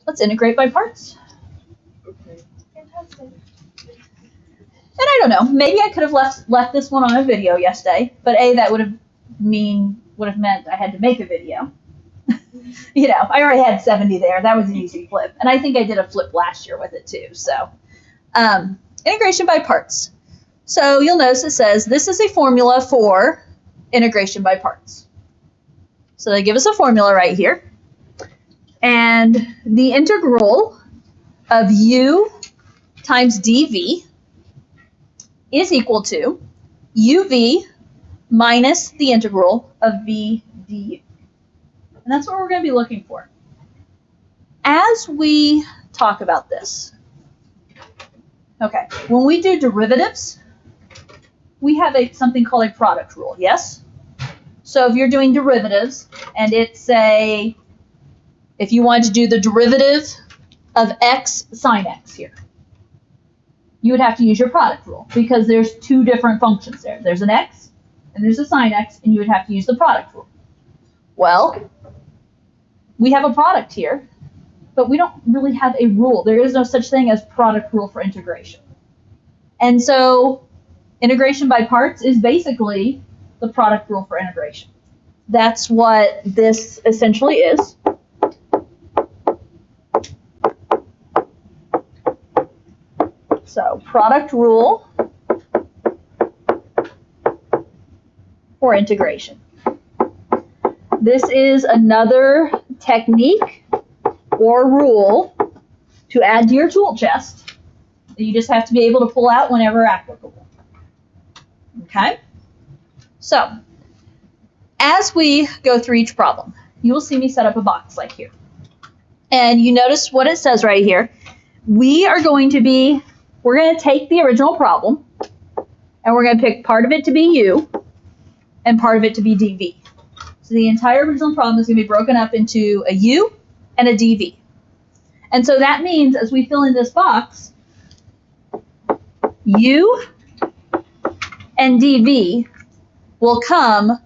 let's integrate by parts. Okay. Fantastic. And I don't know, maybe I could have left this one on a video yesterday, but A, that would have meant I had to make a video. You know, I already had 70 there. That was an easy flip. And I think I did a flip last year with it too. So integration by parts. So you'll notice it says this is a formula for integration by parts. So they give us a formula right here. And the integral of u times dv is equal to uv minus the integral of v du. And that's what we're going to be looking for. As we talk about this, okay, when we do derivatives, we have something called a product rule, yes? So if you're doing derivatives, and it's if you wanted to do the derivative of x sine x here, you would have to use your product rule because there's two different functions there. There's an x and there's a sine x, and you would have to use the product rule. Well, we have a product here, but we don't really have a rule. There is no such thing as product rule for integration. And so integration by parts is basically the product rule for integration. That's what this essentially is. So product rule for integration. This is another technique or rule to add to your tool chest that you just have to be able to pull out whenever applicable. Okay? So, as we go through each problem, you will see me set up a box like here. And you notice what it says right here. We're going to take the original problem, and we're going to pick part of it to be u, and part of it to be dv. So the entire original problem is going to be broken up into a u and a dv. And so that means as we fill in this box, u and dv will come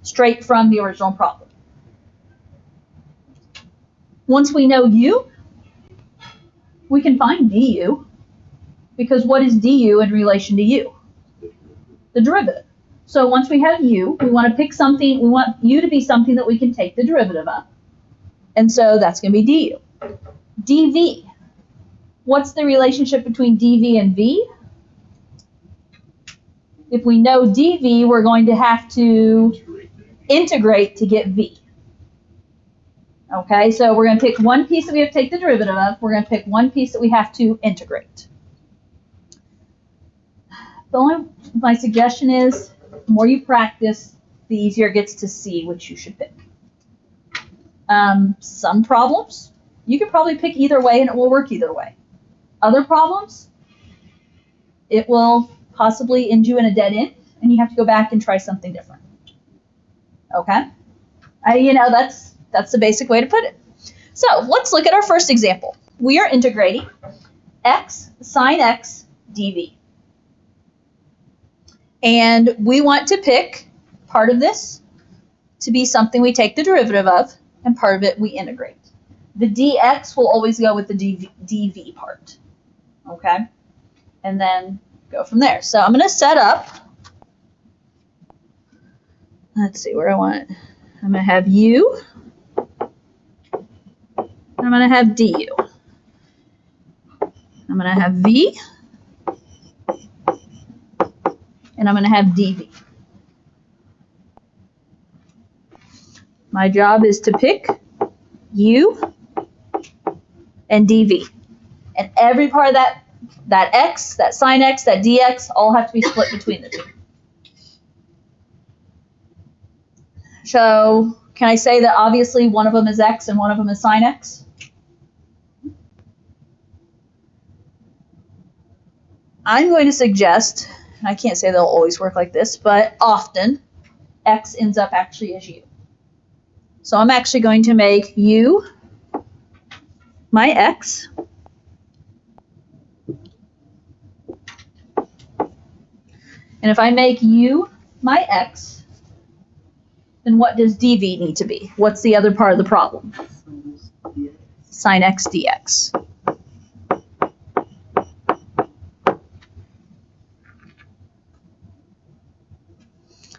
straight from the original problem. Once we know u, we can find du, because what is du in relation to u? The derivative. So once we have u, we want to pick something, we want u to be something that we can take the derivative of. And so that's going to be du. dv. What's the relationship between dv and v? If we know dv, we're going to have to integrate to get v. Okay, so we're going to pick one piece that we have to take the derivative of. We're going to pick one piece that we have to integrate. My suggestion is, the more you practice, the easier it gets to see which you should pick. Some problems, you could probably pick either way and it will work either way. Other problems, it will possibly end you in a dead end and you have to go back and try something different. Okay? That's the basic way to put it. So let's look at our first example. We are integrating x sine x dv. And we want to pick part of this to be something we take the derivative of, and part of it we integrate. The dx will always go with the dv part. Okay? And then go from there. So I'm going to set up, let's see where I want it. I'm going to have u, and I'm going to have du. I'm going to have v, and I'm going to have dv. My job is to pick u and dv. And every part of that x, that sine x, that dx, all have to be split between the two. So can I say that obviously one of them is x and one of them is sine x? I'm going to suggest, and I can't say they'll always work like this, but often x ends up actually as u. So I'm actually going to make u my x, and if I make u my x, then what does dv need to be? What's the other part of the problem? sine x dx.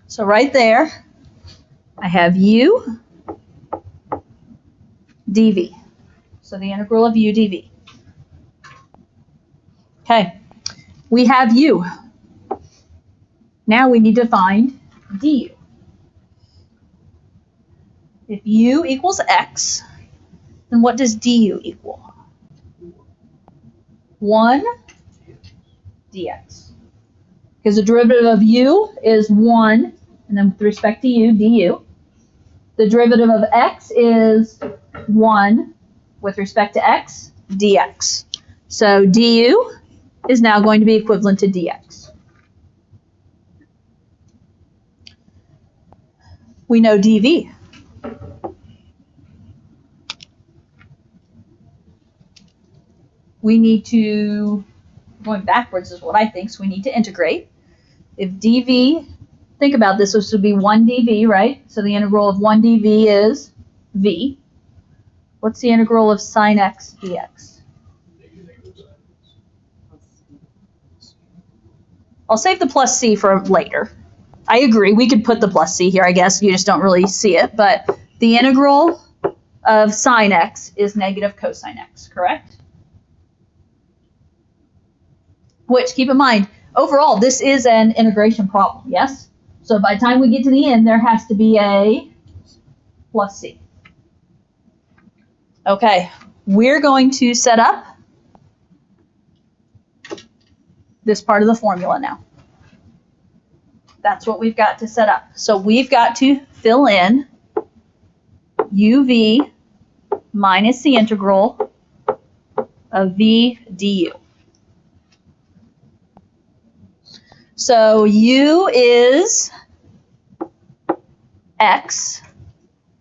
So right there, I have u dv. So the integral of u dv. Okay, we have u. Now we need to find du. If u equals x, then what does du equal? 1 dx. Because the derivative of u is 1, and then with respect to u, du. The derivative of x is 1 with respect to x, dx. So du is now going to be equivalent to dx. We know dv. We need to, going backwards is what I think, so we need to integrate. If dv, think about this would be 1 dv, right? So the integral of 1 dv is v. What's the integral of sine x dx? I'll save the plus c for later. I agree, we could put the plus c here, I guess. You just don't really see it. But the integral of sine x is negative cosine x, correct? Which, keep in mind, overall, this is an integration problem, yes? So by the time we get to the end, there has to be a plus c. Okay, we're going to set up this part of the formula now. That's what we've got to set up. So we've got to fill in uv minus the integral of v du. So u is x,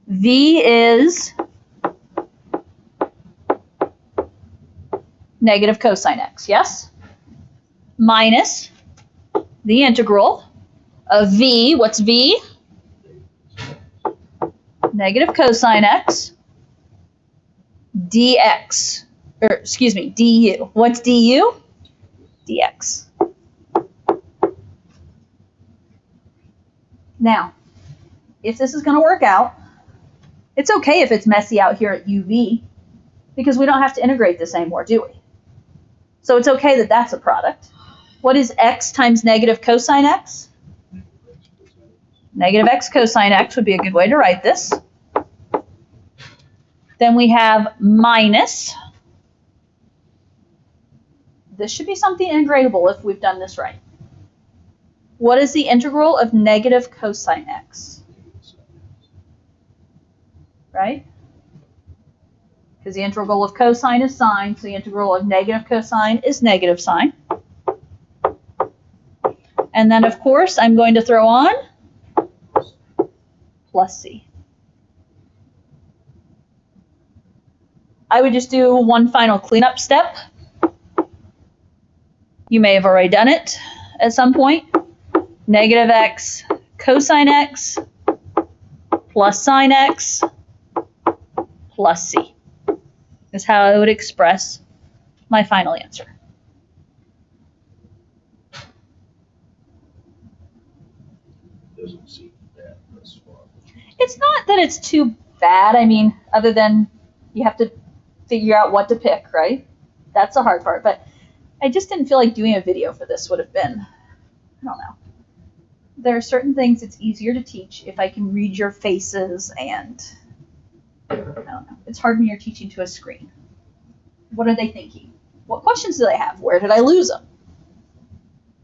v is negative cosine x, yes? Minus the integral of v, what's v? Negative cosine x dx, or excuse me, du. What's du? dx. Now, if this is going to work out, it's okay if it's messy out here at uv, because we don't have to integrate this anymore, do we? So it's okay that that's a product. What is x times negative cosine x? Negative x cosine x would be a good way to write this. Then we have minus. This should be something integratable if we've done this right. What is the integral of negative cosine x? Right? Because the integral of cosine is sine, so the integral of negative cosine is negative sine. And then, of course, I'm going to throw on plus c. I would just do one final cleanup step. You may have already done it at some point. Negative x cosine x plus sine x plus c is how I would express my final answer. Doesn't seem bad thus far. It's not that it's too bad. I mean, other than you have to figure out what to pick, right? That's the hard part. But I just didn't feel like doing a video for this would have been, I don't know. There are certain things it's easier to teach if I can read your faces, and I don't know. It's hard when you're teaching to a screen. What are they thinking? What questions do they have? Where did I lose them?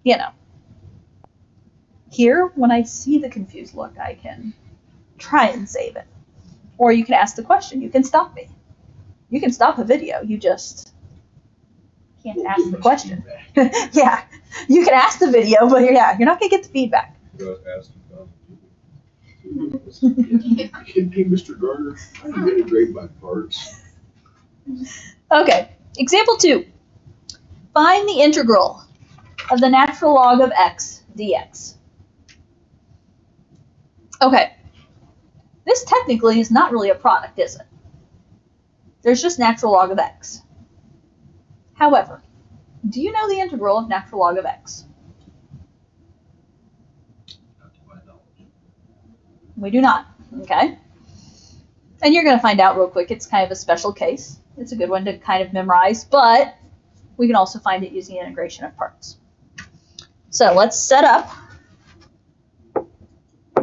You know. Here, when I see the confused look, I can try and save it. Or you can ask the question. You can stop me. You can stop a video. You just can't ask the question. Yeah, you can ask the video, but yeah, you're not going to get the feedback. Hey, Mr. Garner, I can integrate my parts. Okay, example 2. Find the integral of the natural log of x dx. Okay, this technically is not really a product, is it? There's just natural log of x. However, do you know the integral of natural log of x? Not to my knowledge. We do not, okay? And you're going to find out real quick. It's kind of a special case. It's a good one to kind of memorize, but we can also find it using integration of parts. So let's set up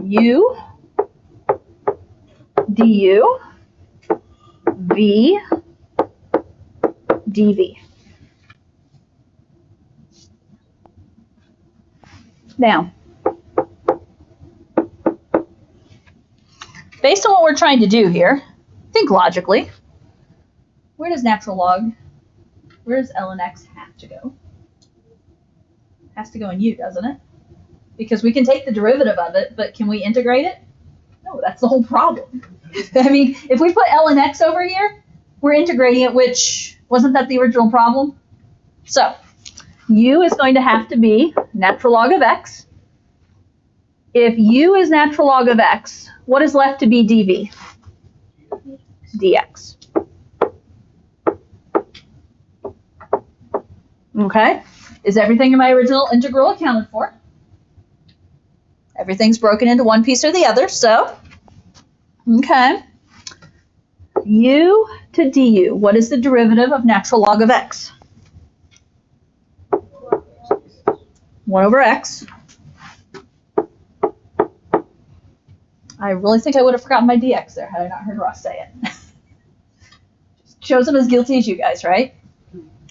u du v dv. Now, based on what we're trying to do here, think logically. Where does natural log, where does ln x have to go? It has to go in u, doesn't it? Because we can take the derivative of it, but can we integrate it? No, that's the whole problem. I mean, if we put ln x over here, we're integrating it, which, wasn't that the original problem? So, u is going to have to be natural log of x. If u is natural log of x, what is left to be dv? dx. Okay, is everything in my original integral accounted for? Everything's broken into one piece or the other, so, okay. U to du, what is the derivative of natural log of x? 1 over x. I really think I would have forgotten my dx there had I not heard Ross say it. Shows I'm as guilty as you guys, right?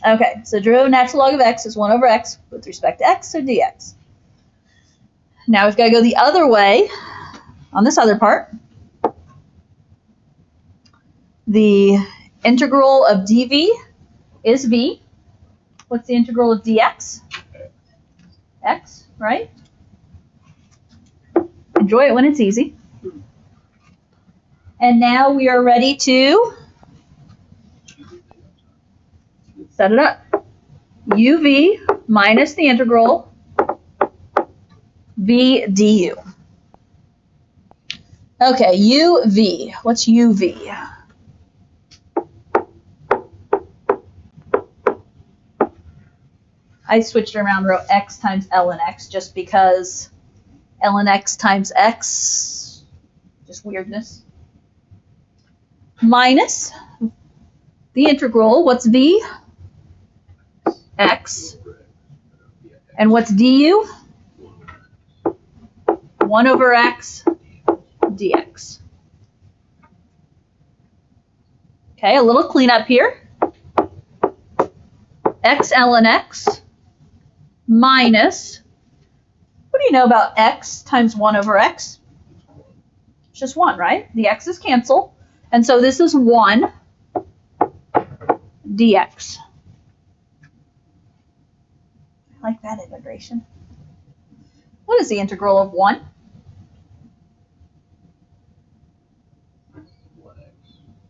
Okay, so derivative of natural log of x is 1 over x with respect to x, so dx. Now we've got to go the other way on this other part. The integral of dv is v. What's the integral of dx? X, right? Enjoy it when it's easy. And now we are ready to set it up. uv minus the integral v du. Okay, uv. What's uv? I switched around, wrote x times ln x just because ln x times x, just weirdness. Minus the integral, what's v? X. And what's du? 1 over x dx. Okay, a little cleanup here. X ln x minus, what do you know about x times 1 over x? It's just 1, right? The x's cancel. And so this is 1 dx. I like that integration. What is the integral of 1?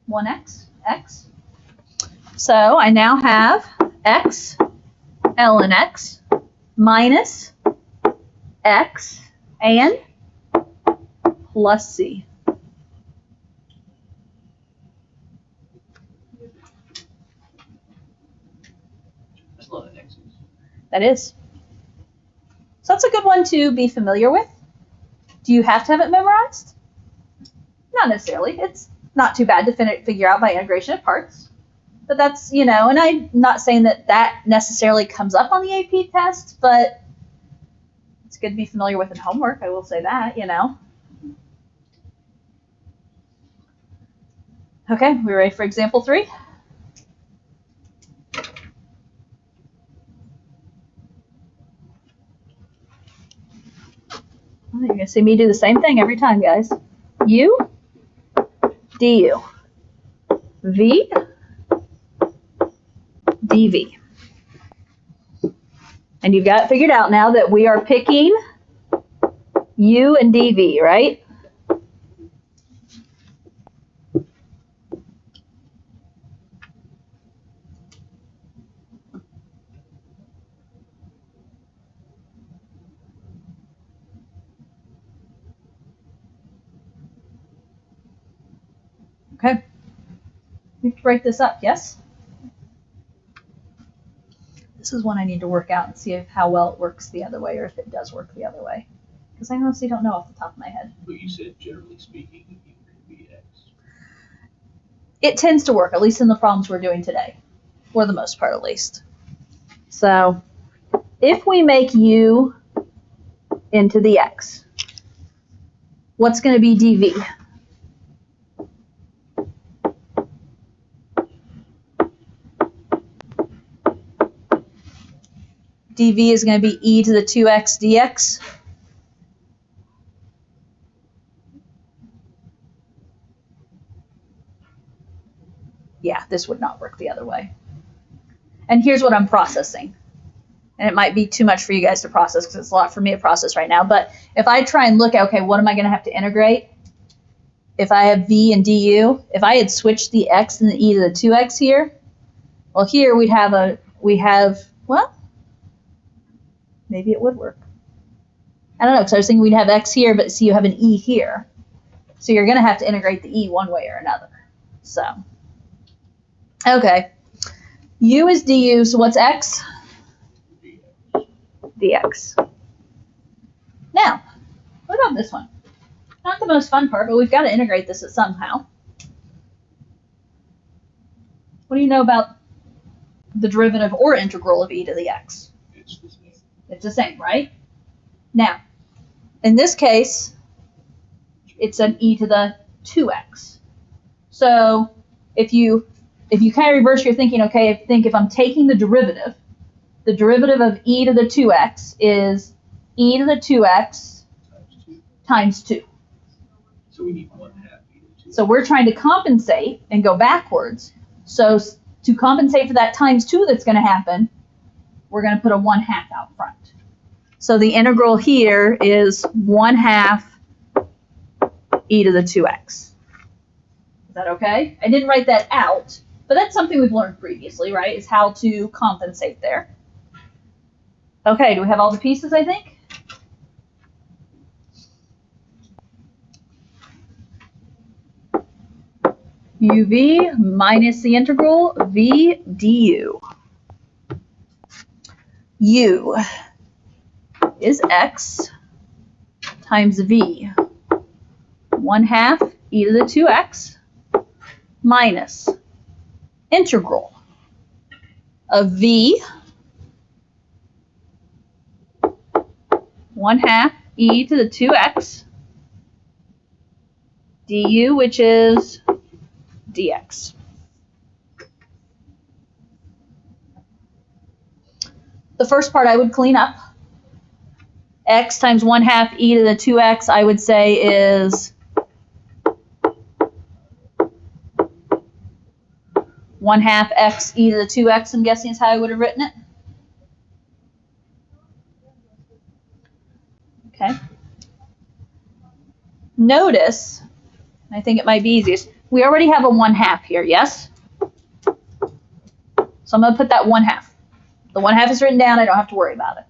1x, x. So I now have x ln x minus x and plus c. That's a lot of x's. That is. So that's a good one to be familiar with. Do you have to have it memorized? Not necessarily. It's not too bad to figure out by integration of parts. But that's, you know, and I'm not saying that that necessarily comes up on the AP test, but it's good to be familiar with in homework, I will say that, you know. Okay, we ready for example 3? You're going to see me do the same thing every time, guys. U, du, v, dv. And you've got it figured out now that we are picking u and dv, right? Okay. break this up, yes? This is one I need to work out and see how well it works the other way, or if it does work the other way. Because I honestly don't know off the top of my head. But you said generally speaking, it could be X. It tends to work, at least in the problems we're doing today. For the most part, at least. So, if we make u into the x, what's going to be dv? dv is going to be e to the 2x dx. Yeah, this would not work the other way. And here's what I'm processing. And it might be too much for you guys to process because it's a lot for me to process right now. But if I try and look at, okay, what am I going to have to integrate? If I have v and du, if I had switched the x and the e to the 2x here, well, here well, maybe it would work. I don't know, because I was thinking we'd have x here, but see, you have an e here. So you're going to have to integrate the e one way or another. So, okay. U is du, so what's x? Dx. Now, what about this one? Not the most fun part, but we've got to integrate this somehow. What do you know about the derivative or integral of e to the x? It's the same. It's the same, right? Now, in this case, it's an e to the 2x. So if you kind of reverse your thinking, okay, think if I'm taking the derivative of e to the 2x is e to the 2x times 2. So we need 1/2 e to the 2x. So we're trying to compensate and go backwards. So to compensate for that times 2 that's going to happen, we're going to put a 1/2 out front. So the integral here is 1/2 e to the 2x. Is that okay? I didn't write that out, but that's something we've learned previously, right? Is how to compensate there. Okay, do we have all the pieces, I think? uv minus the integral v du. U is x times v. 1/2 e to the 2x minus integral of v 1/2 e to the 2x du, which is dx. The first part I would clean up. X times 1/2 e to the 2x, I would say, is 1/2 x e to the 2x, I'm guessing is how I would have written it. Okay. Notice, I think it might be easiest, we already have a 1/2 here, yes? So I'm going to put that 1/2. The 1/2 is written down, I don't have to worry about it.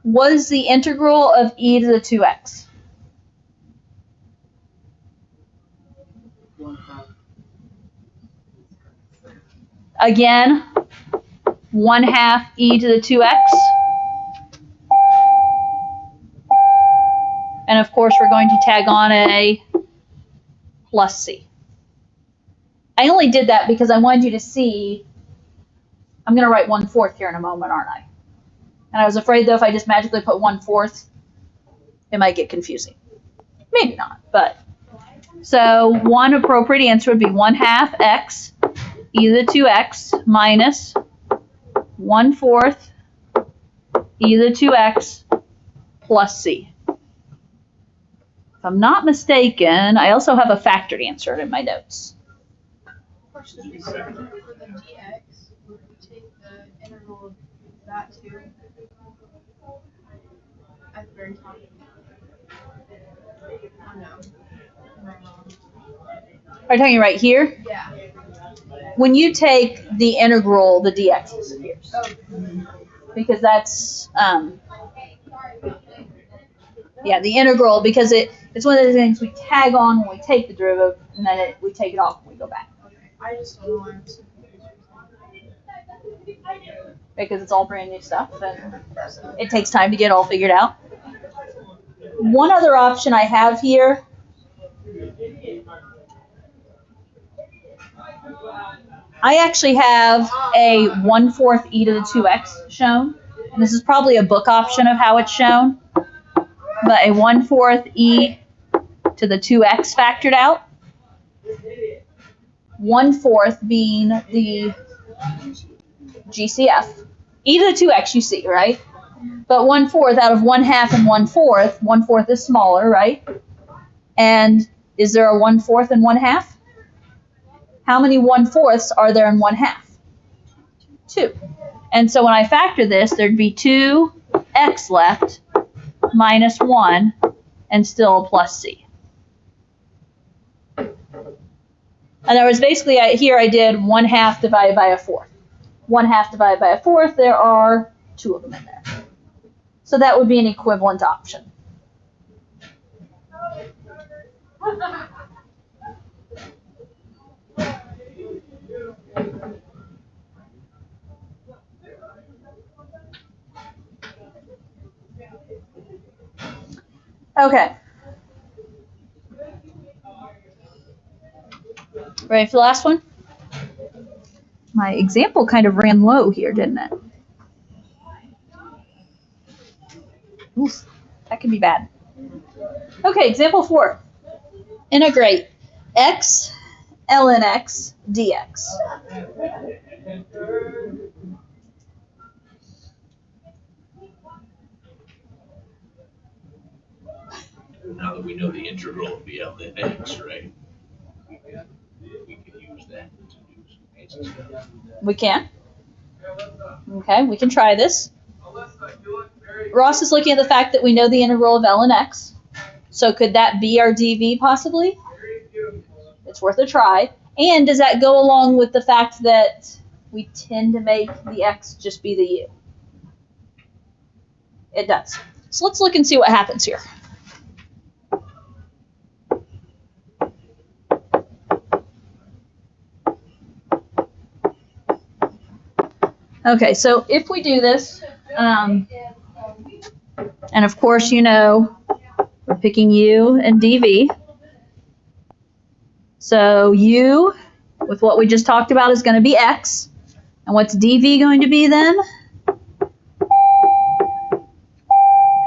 What is the integral of e to the 2x? 1/2. Again, 1/2 e to the 2x. And of course, we're going to tag on a plus c. I only did that because I wanted you to see, I'm going to write 1/4 here in a moment, aren't I? And I was afraid, though, if I just magically put 1/4, it might get confusing. Maybe not, but. So one appropriate answer would be 1/2 x e to the 2x minus 1/4 e to the 2x plus c. If I'm not mistaken, I also have a factored answer in my notes. Question is, for the dx, would we take the integral of that too? At the very top. Oh no. Am I wrong? Are you talking right here? Yeah. When you take the integral, the dx disappears. Oh. Because that's, yeah, the integral, because it's one of the things we tag on when we take the derivative, and then we take it off when we go back. I just don't know why I'm so confused. Because it's all brand new stuff and it takes time to get all figured out. One other option I have here I actually have a 1/4 e to the 2x shown. And this is probably a book option of how it's shown. But a 1/4 e to the 2x factored out. 1/4 being the GCF. E to the 2x you see, right? But 1/4 out of 1/2 and 1/4, 1/4 is smaller, right? And is there a 1/4 and 1/2? How many 1/4 are there in 1/2? 2. And so when I factor this, there'd be 2x left minus 1 and still a plus c. In other words, basically here I did 1/2 divided by a 4th. 1/2 divided by a 4th, there are 2 of them in there. So that would be an equivalent option. Okay. Ready for the last one? My example kind of ran low here, didn't it? Oof, that could be bad. Okay, example 4. Integrate x ln x dx. Now that we know the integral of the ln x, right? We can use that to do some fancy stuff. We can. Okay, we can try this. Ross is looking at the fact that we know the integral of ln x. So could that be our dv possibly? It's worth a try. And does that go along with the fact that we tend to make the x just be the u? It does. So let's look and see what happens here. Okay, so if we do this, and of course you know we're picking u and dv. So u, with what we just talked about, is going to be x. And what's dv going to be then?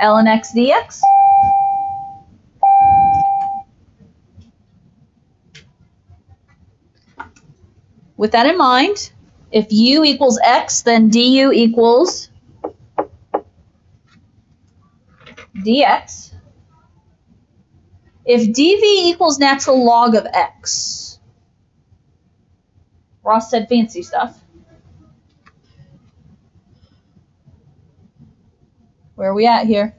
ln x dx. With that in mind, if u equals x, then du equals dx. If dv equals natural log of x, Ross said fancy stuff. Where are we at here?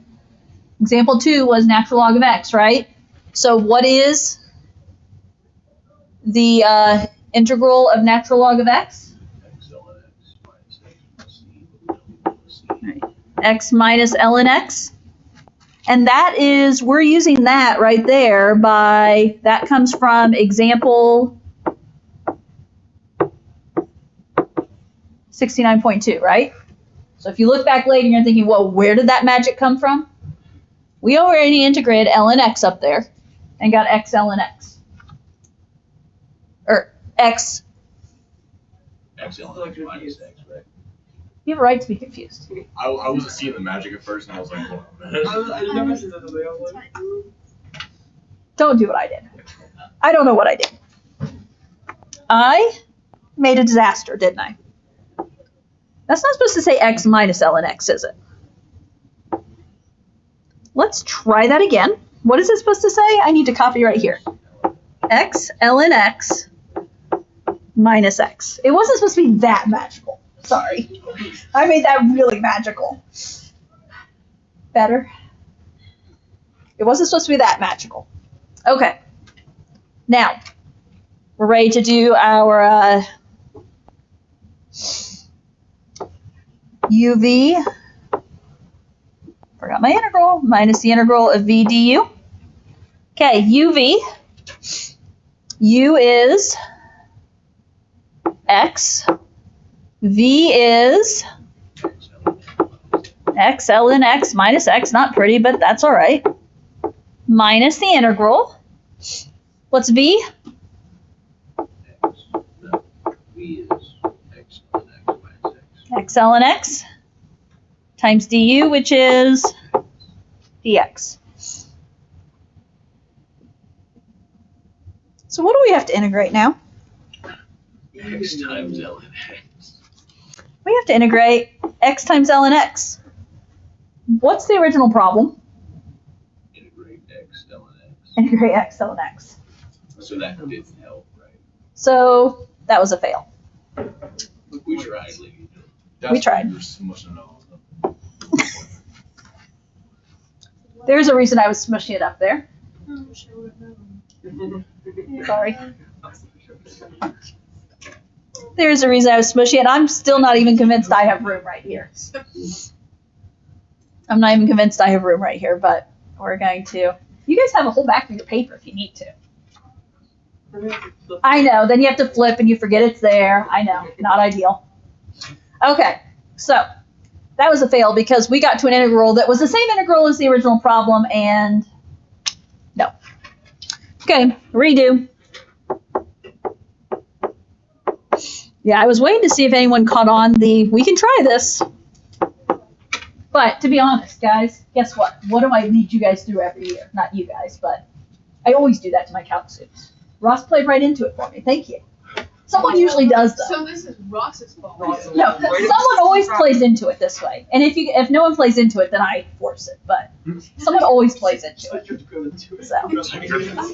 Example 2 was natural log of x, right? So what is the integral of natural log of x? X minus ln x. And that is, we're using that right there by, that comes from example 69.2, right? So if you look back later and you're thinking, well, where did that magic come from? We already integrated ln x up there and got x ln x. Or x. X ln x minus x, right? You have a right to be confused. I wasn't seeing the magic at first, and I was like, hold on a minute. I never said that the way I was like. Don't do what I did. I don't know what I did. I made a disaster, didn't I? That's not supposed to say x minus ln x, is it? Let's try that again. What is it supposed to say? I need to copy right here. X ln x minus x. It wasn't supposed to be that magical. Sorry. I made that really magical. Better? It wasn't supposed to be that magical. Okay. Now, we're ready to do our uv, forgot my integral, minus the integral of v du. Okay, uv, u is x. V is x ln x minus x. Not pretty, but that's all right. Minus the integral. What's v? V is x ln x minus x. X ln x times du, which is dx. So what do we have to integrate now? X times ln x. We have to integrate x times ln x. What's the original problem? Integrate x ln x. Integrate x ln x. So that didn't help, right? So that was a fail. We tried, lady. We tried. You're smushing it all. There's a reason I was smushing it up there. I wish I would have known. Sorry. There's a reason I was smushing it. I'm still not even convinced I have room right here. I'm not even convinced I have room right here, but we're going to. You guys have a whole back of your paper if you need to. I know. Then you have to flip and you forget it's there. I know. Not ideal. Okay. So that was a fail because we got to an integral that was the same integral as the original problem and no. Okay. Redo. Yeah, I was waiting to see if anyone caught on the, we can try this. But to be honest, guys, guess what? What do I lead you guys through every year? Not you guys, but I always do that to my calc students. Ross played right into it for me. Thank you. Someone usually does, though. So this is Ross's fault. No, someone always plays into it this way. And if no one plays into it, then I force it. But someone always plays into it. So. I'm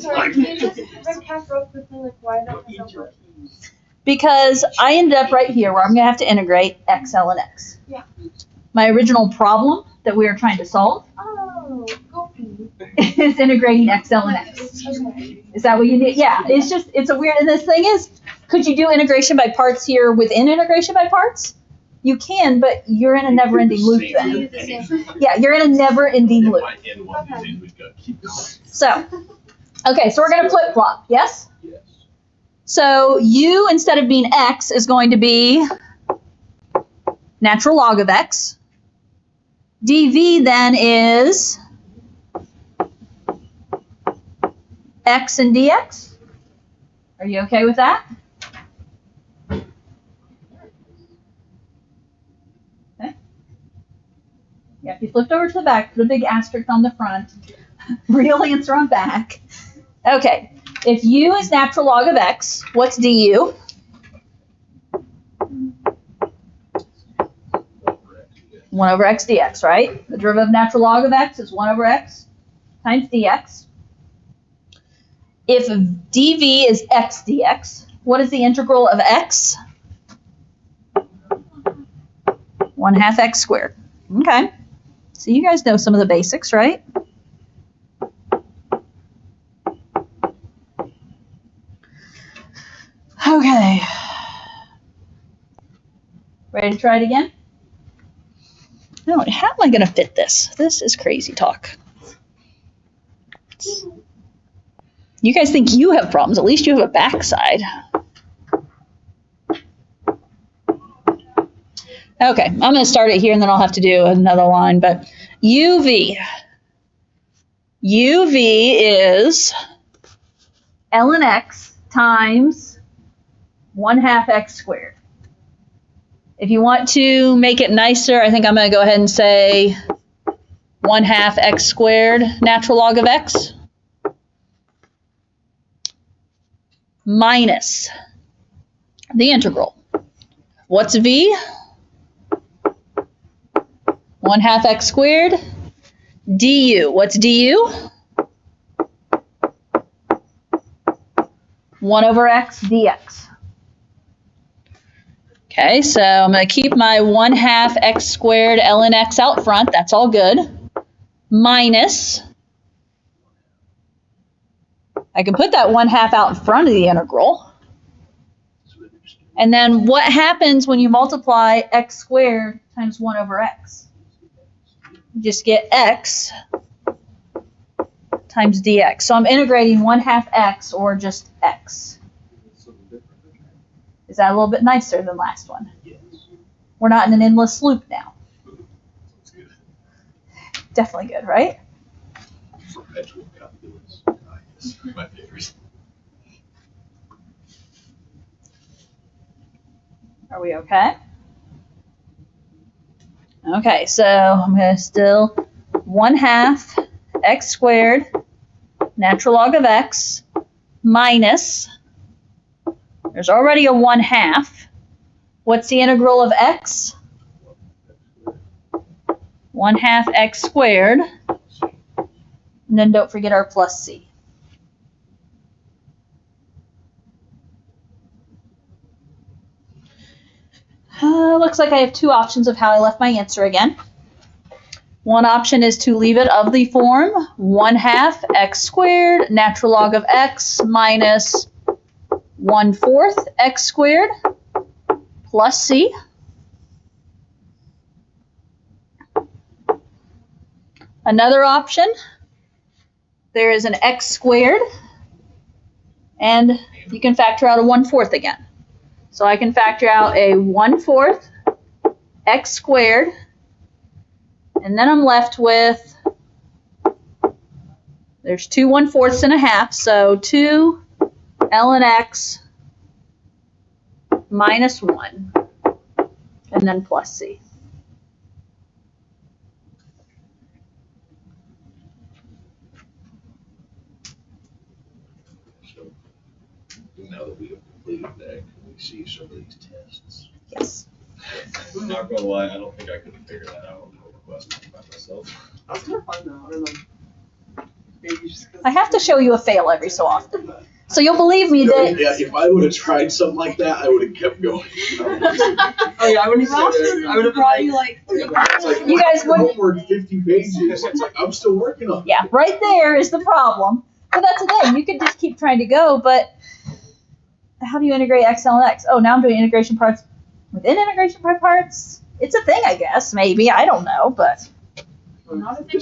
sorry, can you just recap real quickly, like why that doesn't work? Because I ended up right here where I'm going to have to integrate x ln x. Yeah. My original problem that we were trying to solve Oh, copy. is integrating x ln x. Okay. Is that what you need? Yeah, it's a weird, and this thing is, could you do integration by parts here within integration by parts? You can, but you're in a never-ending loop then. Yeah, you're in a never-ending loop. So, okay, so we're going to flip-flop, yes? Yes. So u, instead of being x, is going to be natural log of x. dv then is x and dx. Are you okay with that? Okay. Yeah, if you flipped over to the back, put a big asterisk on the front. Real answer on back. Okay. If u is natural log of x, what's du? One over x dx, right? The derivative of natural log of x is 1 over x times dx. If dv is x dx, what is the integral of x? 1/2 x squared. Okay. So you guys know some of the basics, right? Okay. Ready to try it again? No, how am I going to fit this? This is crazy talk. You guys think you have problems. At least you have a backside. Okay, I'm going to start it here and then I'll have to do another line. But UV is ln x times 1/2 x squared. If you want to make it nicer, I think I'm going to go ahead and say 1/2 x squared natural log of x minus the integral. What's v? 1/2 x squared du. What's du? 1 over x dx. Okay, so I'm going to keep my 1/2 x squared ln x out front. That's all good. Minus, I can put that 1/2 out in front of the integral. And then what happens when you multiply x squared times 1 over x? You just get x times dx. So I'm integrating 1/2 x or just x. Is that a little bit nicer than last one? Yes. We're not in an endless loop now. That's good. Definitely good, right? Perpetual calculus. Nice. My favorite. Are we okay? Okay, so I'm going to still 1/2 x squared natural log of x minus, there's already a 1/2. What's the integral of x? 1/2 x squared. And then don't forget our plus c. Looks like I have two options of how I left my answer again. One option is to leave it of the form 1/2 x squared natural log of x minus 1/4 x squared plus c. Another option, there is an x squared, and you can factor out a 1/4 again. So I can factor out a 1/4 x squared, and then I'm left with, there's two 1/4s and a half, so 2 ln x minus 1, and then plus c. So now that we have completed that, can we see some of these tests? Yes. I'm not gonna lie, I don't think I could figure that out on the question by myself. I was gonna find out. I don't know. Maybe just 'cause I have to show you a fail every so often. So you'll believe me that Yeah, if I would have tried something like that, I would have kept going. Oh yeah, I wouldn't even. I would have brought you like. It's like, You guys wouldn't- homework 50 pages. It's like, I'm still working on it. yeah, right there is the problem. But that's the thing, you could just keep trying to go, but how do you integrate x ln x? Oh, now I'm doing integration parts within integration by parts. It's a thing, I guess, maybe, I don't know, but Not if they